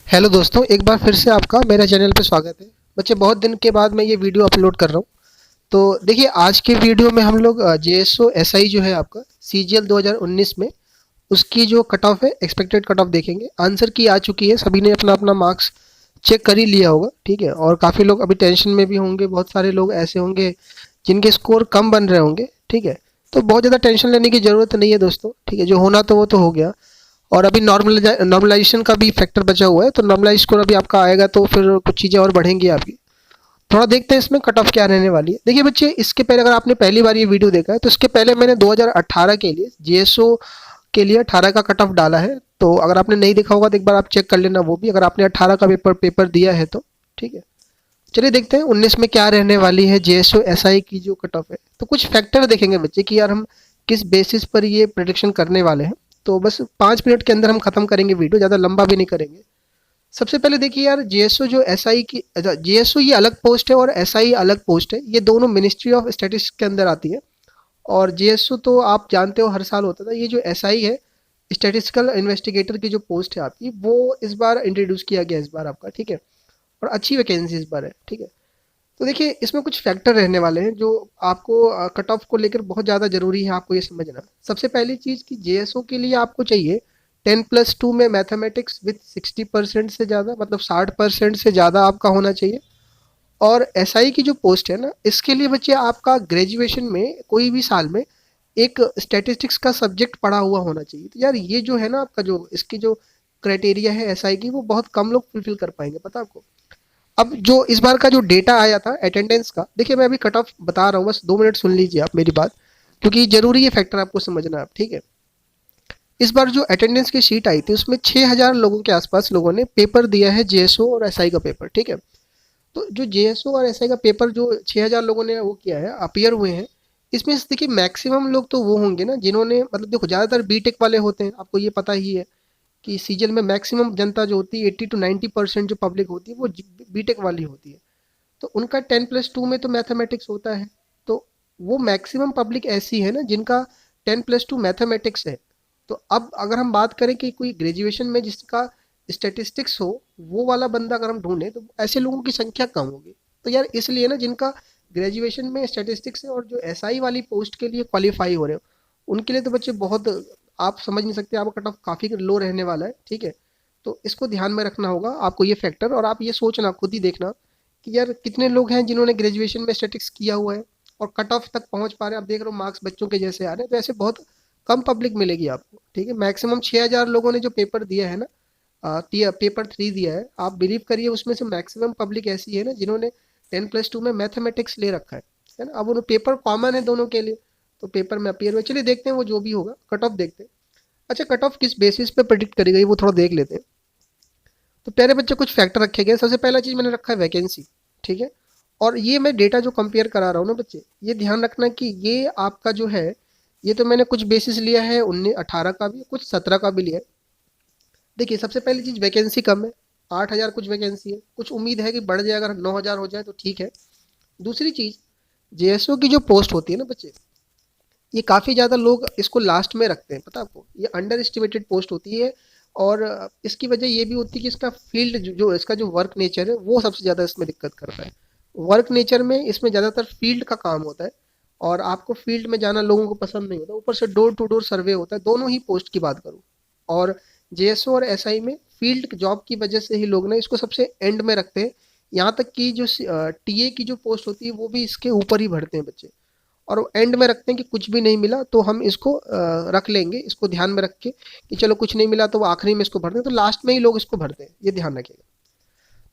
Hello दोस्तों, एक बार फिर से आपका मेरे चैनल पे स्वागत है। बच्चे, बहुत दिन के बाद मैं ये वीडियो अपलोड कर रहा हूँ। तो देखिए, आज के वीडियो में हम लोग जेएसओ एसआई जो है आपका सीजीएल 2019 में उसकी जो कट ऑफ है, एक्सपेक्टेड कट ऑफ देखेंगे। आंसर की आ चुकी है, सभी ने अपना अपना मार्क्स चेक कर ही लिया होगा, ठीक है। और काफ़ी लोग अभी टेंशन में भी होंगे, बहुत सारे लोग ऐसे होंगे जिनके स्कोर कम बन रहे होंगे, ठीक है। तो बहुत ज़्यादा टेंशन लेने की ज़रूरत नहीं है दोस्तों, ठीक है। जो होना तो वो तो हो गया। और अभी नॉर्मलाइजेशन का भी फैक्टर बचा हुआ है, तो नॉर्मलाइज स्कोर अभी आपका आएगा तो फिर कुछ चीज़ें और बढ़ेंगी आपकी। थोड़ा देखते हैं इसमें कट ऑफ क्या रहने वाली है। देखिए बच्चे, इसके पहले अगर आपने पहली बार ये वीडियो देखा है तो इसके पहले मैंने 2018 के लिए जेएसओ के लिए 18 का कट ऑफ डाला है। तो अगर आपने नहीं देखा होगा तो एक बार आप चेक कर लेना वो भी, अगर आपने 18 का पेपर दिया है तो, ठीक है। चलिए देखते हैं 19 में क्या रहने वाली है जेएसओ एसआई की जो कट ऑफ है। तो कुछ फैक्टर देखेंगे बच्चे कि यार हम किस बेसिस पर ये प्रेडिक्शन करने वाले हैं। तो बस 5 मिनट के अंदर हम खत्म करेंगे वीडियो, ज़्यादा लंबा भी नहीं करेंगे। सबसे पहले देखिए यार, जेएसओ जो एसआई की, जेएसओ ये अलग पोस्ट है और एसआई अलग पोस्ट है। ये दोनों मिनिस्ट्री ऑफ स्टैटिस्टिक्स के अंदर आती है। और जेएसओ तो आप जानते हो हर साल होता था। ये जो एसआई है, स्टैटिस्टिकल इन्वेस्टिगेटर की जो पोस्ट है आपकी, वो इस बार इंट्रोड्यूस किया गया इस बार आपका, ठीक है। और अच्छी वैकेंसी इस बार है, ठीक है। तो देखिए, इसमें कुछ फैक्टर रहने वाले हैं जो आपको कट ऑफ को लेकर बहुत ज़्यादा ज़रूरी है आपको ये समझना। सबसे पहली चीज़ कि जेएसओ के लिए आपको चाहिए 10+2 में मैथमेटिक्स विथ 60% से ज़्यादा, मतलब 60% से ज़्यादा आपका होना चाहिए। और एसआई की जो पोस्ट है ना, इसके लिए बच्चे आपका ग्रेजुएशन में कोई भी साल में एक स्टैटिस्टिक्स का सब्जेक्ट पढ़ा हुआ होना चाहिए। तो यार ये जो है ना आपका, जो इसकी जो क्राइटेरिया है एसआई की, वो बहुत कम लोग फुलफिल कर पाएंगे, पता है आपको। अब जो इस बार का जो डेटा आया था अटेंडेंस का, देखिए मैं अभी कट ऑफ बता रहा हूँ, बस 2 मिनट सुन लीजिए आप मेरी बात, क्योंकि जरूरी है फैक्टर आपको समझना आप, ठीक है। इस बार जो अटेंडेंस की शीट आई थी उसमें 6000 लोगों के आसपास लोगों ने पेपर दिया है, जेएसओ और एसआई का पेपर, ठीक है। तो जो जेएसओ और एसआई का पेपर जो 6000 लोगों ने वो किया है, अपियर हुए हैं, इसमें से देखिए मैक्सिमम लोग तो वो होंगे ना जिन्होंने, मतलब देखो ज़्यादातर बीटेक वाले होते हैं, आपको ये पता ही है कि सीजन में मैक्सिमम जनता जो होती है 80 to 90% जो पब्लिक होती है वो बीटेक वाली होती है। तो उनका 10+2 में तो मैथमेटिक्स होता है। तो वो मैक्सिमम पब्लिक ऐसी है ना जिनका 10+2 मैथमेटिक्स है। तो अब अगर हम बात करें कि कोई ग्रेजुएशन में जिसका स्टेटिस्टिक्स हो, वो वाला बंदा अगर हम ढूंढें तो ऐसे लोगों की संख्या कम होगी। तो यार इसलिए ना, जिनका ग्रेजुएशन में स्टेटिस्टिक्स है और जो एसआई वाली पोस्ट के लिए क्वालिफाई हो रहे हो, उनके लिए तो बच्चे बहुत, आप समझ नहीं सकते, आपका कट ऑफ काफ़ी लो रहने वाला है, ठीक है। तो इसको ध्यान में रखना होगा आपको ये फैक्टर, और आप ये सोचना, खुद ही देखना कि यार कितने लोग हैं जिन्होंने ग्रेजुएशन में स्टैटिक्स किया हुआ है और कट ऑफ तक पहुंच पा रहे हैं। आप देख रहे हो मार्क्स बच्चों के जैसे आ रहे हैं, तो ऐसे बहुत कम पब्लिक मिलेगी आपको, ठीक है। मैक्सिमम 6000 लोगों ने जो पेपर दिया है ना, पेपर 3 दिया है, आप बिलीव करिए उसमें से मैक्सिमम पब्लिक ऐसी है ना जिन्होंने 10+2 में मैथमेटिक्स ले रखा है ना। अब उन्हें पेपर कॉमन है दोनों के लिए, तो पेपर में अपियर हुए। चलिए देखते हैं वो जो भी होगा, कट ऑफ देखते हैं। अच्छा, कट ऑफ किस बेसिस पे प्रेडिक्ट करी गई वो थोड़ा देख लेते हैं। तो प्यारे बच्चे, कुछ फैक्टर रखे गए। सबसे पहला चीज़ मैंने रखा है वैकेंसी, ठीक है। और ये मैं डेटा जो कंपेयर करा रहा हूँ ना बच्चे, ये ध्यान रखना कि ये आपका जो है, ये तो मैंने कुछ बेसिस लिया है 19-18 का भी, कुछ 17 का भी लिया है। देखिए सबसे पहली चीज़, वैकेंसी कम है, 8000 कुछ वैकेंसी है। कुछ उम्मीद है कि बढ़ जाए, अगर 9000 हो जाए तो ठीक है। दूसरी चीज़, जेएसओ की जो पोस्ट होती है ना बच्चे, ये काफ़ी ज़्यादा लोग इसको लास्ट में रखते हैं, पता है आपको। ये अंडर एस्टिमेटेड पोस्ट होती है। और इसकी वजह ये भी होती है कि इसका फील्ड जो इसका जो वर्क नेचर है वो सबसे ज़्यादा इसमें दिक्कत करता है। वर्क नेचर में इसमें ज़्यादातर फील्ड का काम होता है, और आपको फील्ड में जाना लोगों को पसंद नहीं होता। ऊपर से डोर टू डोर सर्वे होता है, दोनों ही पोस्ट की बात करूँ। और जेएसओ और एसआई में फील्ड जॉब की वजह से ही लोग ना इसको सबसे एंड में रखते हैं। यहाँ तक कि जो टीए की जो पोस्ट होती है वो भी इसके ऊपर ही भरते हैं बच्चे। और वो एंड में रखते हैं कि कुछ भी नहीं मिला तो हम इसको रख लेंगे, इसको ध्यान में रख के कि चलो कुछ नहीं मिला तो वो आखिरी में इसको भरते हैं। तो लास्ट में ही लोग इसको भरते हैं, ये ध्यान रखिएगा।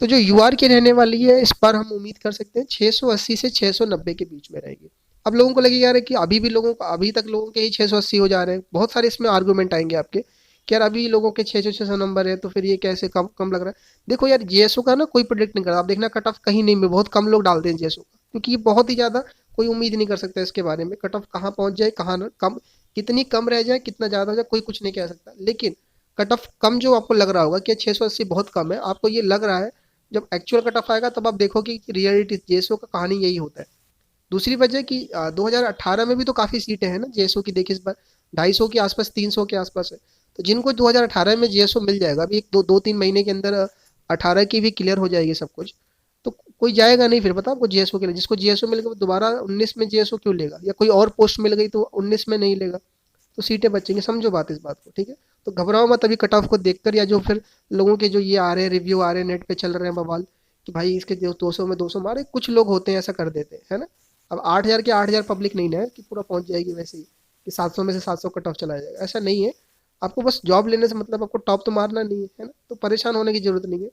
तो जो यूआर की रहने वाली है, इस पर हम उम्मीद कर सकते हैं 680 से 690 के बीच में रहेगी। अब लोगों को लगेगा यार कि अभी भी लोगों को, अभी तक लोगों के ही 680 हो जा रहे हैं। बहुत सारे इसमें आर्गूमेंट आएंगे आपके कि यार अभी लोगों के 600 नंबर है तो फिर ये कैसे कम कम लग रहा है। देखो यार, जेएसओ का ना कोई प्रोडिक्ट नहीं करता। आप देखना कट ऑफ कहीं नहीं में, बहुत कम लोग डालते हैं जेएसओ का, क्योंकि ये बहुत ही ज़्यादा, कोई उम्मीद नहीं कर सकता इसके बारे में। कट ऑफ कहाँ पहुंच जाए, कहाँ ना कम, कितनी कम रह जाए, कितना ज़्यादा हो जाए, कोई कुछ नहीं कह सकता। लेकिन कट ऑफ कम जो आपको लग रहा होगा कि 680 बहुत कम है, आपको ये लग रहा है, जब एक्चुअल कट ऑफ आएगा तब आप देखोगे कि रियलिटी जेएसओ का कहानी यही होता है। दूसरी वजह कि 2018 में भी तो काफ़ी सीटें हैं ना जेएसओ की, देखिए इस बार 250 के आसपास, 300 के आसपास है। तो जिनको 2018 में जेएसओ मिल जाएगा, अभी एक दो दो तीन महीने के अंदर 18 की भी क्लियर हो जाएगी सब कुछ, तो कोई जाएगा नहीं फिर, पता आपको जेएसओ के लिए। जिसको जेएसओ मिल गया वो दोबारा 19 में जेएसओ क्यों लेगा, या कोई और पोस्ट मिल गई तो 19 में नहीं लेगा, तो सीटें बचेंगी। समझो बात इस बात को, ठीक है। तो घबराओ मत अभी कट ऑफ को देखकर, या जो फिर लोगों के जो ये आ रहे हैं रिव्यू आ रहे हैं नेट पे चल रहे हैं बवाल कि भाई इसके 200 में 200 मारे, कुछ लोग होते हैं ऐसा कर देते हैं, है ना। अब 8,000 के 8,000 पब्लिक नहीं ना है कि पूरा पहुंच जाएगी वैसे ही, कि 700 में से 700 कट ऑफ चला जाएगा, ऐसा नहीं है। आपको बस जॉब लेने से मतलब, आपको टॉप तो मारना नहीं है ना, तो परेशान होने की जरूरत नहीं है।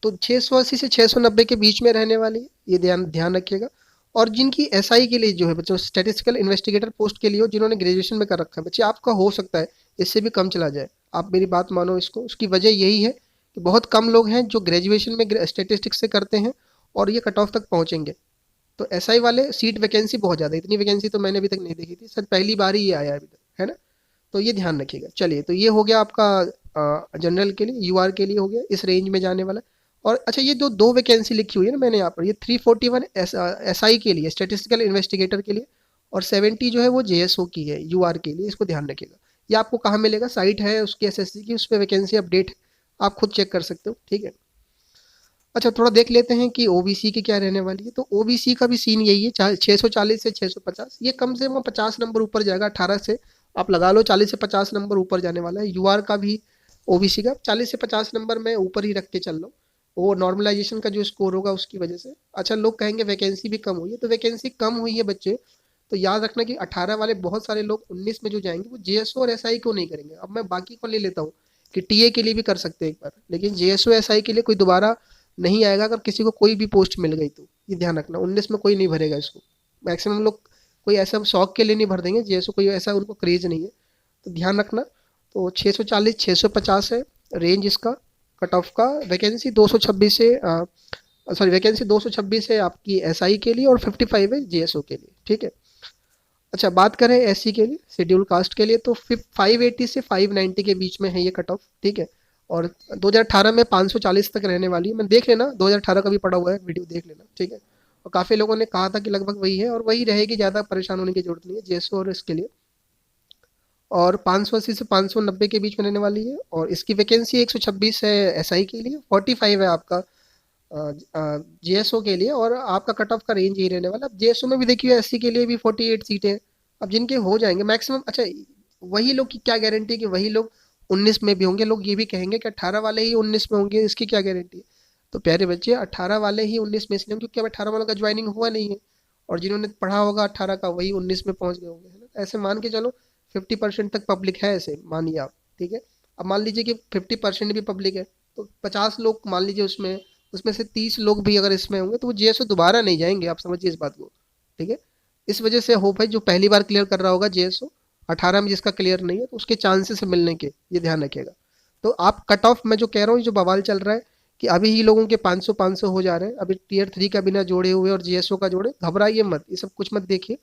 तो 680 से 690 के बीच में रहने वाली है, ये ध्यान ध्यान रखिएगा। और जिनकी एसआई के लिए जो है बच्चों, स्टैटिस्टिकल इन्वेस्टिगेटर पोस्ट के लिए हो, जिन्होंने ग्रेजुएशन में कर रखा है बच्चे, आपका हो सकता है इससे भी कम चला जाए। आप मेरी बात मानो इसको, उसकी वजह यही है कि बहुत कम लोग हैं जो ग्रेजुएशन में स्टेटिस्टिक्स से करते हैं और ये कट ऑफ तक पहुंचेंगे। तो एसआई वाले सीट वैकेंसी बहुत ज़्यादा है, इतनी वैकेंसी तो मैंने अभी तक नहीं देखी थी सर, पहली बार ही ये आया है अभी तक, है ना। तो ये ध्यान रखिएगा। चलिए, तो ये हो गया आपका जनरल के लिए, यूआर के लिए हो गया, इस रेंज में जाने वाला। और अच्छा, ये जो दो वैकेंसी लिखी हुई है ना मैंने यहाँ पर, ये 341 एसआई के लिए, स्टेटिस्टिकल इन्वेस्टिगेटर के लिए, और 70 जो है वो जेएसओ की है, यूआर के लिए, इसको ध्यान रखिएगा। ये आपको कहाँ मिलेगा, साइट है उसकी एसएससी की, उस पर वैकेंसी अपडेट आप खुद चेक कर सकते हो, ठीक है। अच्छा, थोड़ा देख लेते हैं कि ओबीसी की क्या रहने वाली है। तो ओबीसी का भी सीन यही है, 640 से 650, ये कम से कम 50 नंबर ऊपर जाएगा। 18 से आप लगा लो 40 से 50 नंबर ऊपर जाने वाला है। यूआर का भी, ओबीसी का 40 से 50 नंबर में ऊपर ही रख के चल लो, वो नॉर्मलाइजेशन का जो स्कोर होगा उसकी वजह से। अच्छा, लोग कहेंगे वैकेंसी भी कम हुई है, तो वैकेंसी कम हुई है बच्चे, तो याद रखना कि 18 वाले बहुत सारे लोग 19 में जो जाएंगे वो जेएसओ और एसआई को नहीं करेंगे। अब मैं बाकी को ले लेता हूँ कि टीए के लिए भी कर सकते हैं एक बार, लेकिन जेएसओ एसआई के लिए कोई दोबारा नहीं आएगा। अगर किसी को कोई भी पोस्ट मिल गई तो ये ध्यान रखना, 19 में कोई नहीं भरेगा इसको। मैक्सिमम लोग कोई ऐसा शौक के लिए नहीं भर देंगे, जेएसओ कोई ऐसा उनको क्रेज नहीं है, तो ध्यान रखना। तो 640 650 है रेंज इसका, कट ऑफ का। वैकेंसी 226 से सॉरी, वैकेंसी 226 है आपकी एसआई के लिए, और 55 है जेएसओ के लिए, ठीक है। अच्छा, बात करें एससी के लिए, शेड्यूल कास्ट के लिए, तो 580 से 590 के बीच में है ये कट ऑफ, ठीक है। और 2018 में 540 तक रहने वाली है। मैं देख लेना, 2018 का भी पड़ा हुआ है, वीडियो देख लेना, ठीक है। और काफ़ी लोगों ने कहा था कि लगभग वही है, और वही रहेगी, ज़्यादा परेशान होने की जरूरत नहीं है जेएसओ और इसके लिए। और 580 से 590 के बीच में रहने वाली है, और इसकी वैकेंसी 126 है एसआई के लिए, 45 है आपका जेएसओ के लिए, और आपका कट ऑफ का रेंज यही रहने वाला। अब जेएसओ में भी देखिए एससी के लिए भी 48 सीटें हैं। अब जिनके हो जाएंगे मैक्सिमम, अच्छा वही लोग की क्या गारंटी कि वही लोग 19 में भी होंगे। लोग ये भी कहेंगे कि 18 वाले ही 19 में होंगे, इसकी क्या गारंटी है। तो प्यारे बच्चे, 18 वाले ही 19 में इसलिए होंगे क्योंकि अब 18 वालों का ज्वाइनिंग हुआ नहीं है, और जिन्होंने पढ़ा होगा 18 का वही 19 में पहुंच गए होंगे, है ना। ऐसे मान के चलो 50% तक पब्लिक है, ऐसे मानिए आप, ठीक है। अब मान लीजिए कि 50% भी पब्लिक है, तो 50 लोग मान लीजिए उसमें, उसमें से 30 लोग भी अगर इसमें होंगे तो वो जेएसओ दोबारा नहीं जाएंगे, आप समझिए इस बात को, ठीक है। इस वजह से होप है जो पहली बार क्लियर कर रहा होगा जेएसओ, 18 में जिसका क्लियर नहीं है तो उसके चांसेस है मिलने के, ये ध्यान रखिएगा। तो आप कट ऑफ, मैं जो कह रहा हूँ जो बवाल चल रहा है कि अभी ही लोगों के 500 500 हो जा रहे हैं, अभी टीयर 3 का बिना जोड़े हुए और जेएसओ का जोड़े, घबराइए मत, ये सब कुछ मत देखिए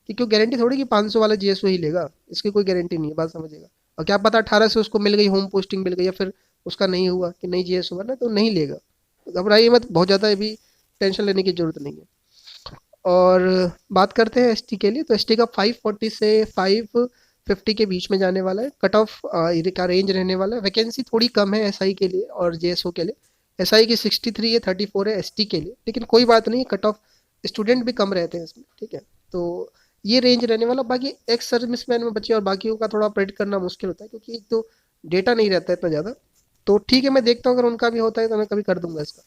कि क्यों गारंटी थोड़ी कि 500 वाला जेएसओ ही लेगा, इसकी कोई गारंटी नहीं है, बात समझिएगा। और क्या पता 18 से उसको मिल गई, होम पोस्टिंग मिल गई, या फिर उसका नहीं हुआ कि नहीं जेएसओ बना तो नहीं लेगा। तो घबराइए मत, बहुत ज़्यादा अभी टेंशन लेने की जरूरत नहीं है। और बात करते हैं एसटी के लिए, तो एसटी का 540 से 550 के बीच में जाने वाला है, कट ऑफ का रेंज रहने वाला है। वैकेंसी थोड़ी कम है एसआई के लिए और जेएसओ के लिए। एसआई की 63 है, 34 है एसटी के लिए, लेकिन कोई बात नहीं, कट ऑफ स्टूडेंट भी कम रहते हैं इसमें, ठीक है। तो ये रेंज रहने वाला। बाकी एक्स सर्विसमैन में बच्चे और बाकियों का थोड़ा प्रेडिक्ट करना मुश्किल होता है, क्योंकि एक तो डेटा नहीं रहता है इतना ज़्यादा। तो ठीक है, मैं देखता हूँ, अगर उनका भी होता है तो मैं कभी कर दूंगा इसका।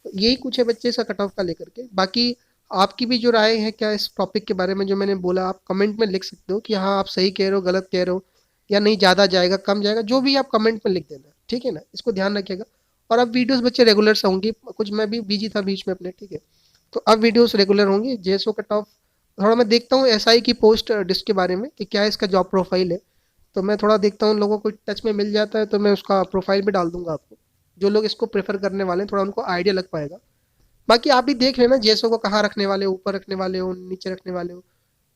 तो यही कुछ है बच्चे इसका कट ऑफ का लेकर के। बाकी आपकी भी जो राय है क्या इस टॉपिक के बारे में जो मैंने बोला, आप कमेंट में लिख सकते हो कि हाँ आप सही कह रहे हो, गलत कह रहे हो, या नहीं ज़्यादा जाएगा कम जाएगा, जो भी आप कमेंट में लिख देना, ठीक है ना। इसको ध्यान रखिएगा। और अब वीडियोस बच्चे रेगुलर से होंगी, कुछ मैं भी बिजी था बीच में अपने, ठीक है। तो अब वीडियोस रेगुलर होंगी। जेएसओ कट ऑफ थोड़ा मैं देखता हूँ, एसआई की पोस्ट डिस्क के बारे में कि क्या इसका जॉब प्रोफाइल है, तो मैं थोड़ा देखता हूँ, लोगों को टच में मिल जाता है तो मैं उसका प्रोफाइल भी डाल दूंगा आपको। जो लोग इसको प्रेफर करने वाले हैं थोड़ा उनको आइडिया लग पाएगा। बाकी आप भी देख लेना जेएसओ को कहाँ रखने वाले हो, ऊपर रखने वाले हो, नीचे रखने वाले हो।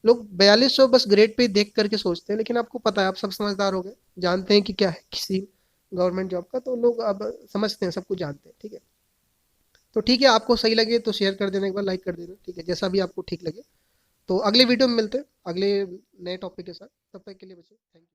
लोग 4200 बस ग्रेड पे देख करके सोचते हैं, लेकिन आपको पता है, आप सब समझदार हो गए, जानते हैं कि क्या है किसी गवर्नमेंट जॉब का, तो लोग अब समझते हैं, सब कुछ जानते हैं, ठीक है। तो ठीक है, आपको सही लगे तो शेयर कर देना, एक बार लाइक कर देना, ठीक है, जैसा भी आपको ठीक लगे। तो अगले वीडियो में मिलते हैं अगले नए टॉपिक के साथ, तब तक के लिए बच्चों थैंक यू।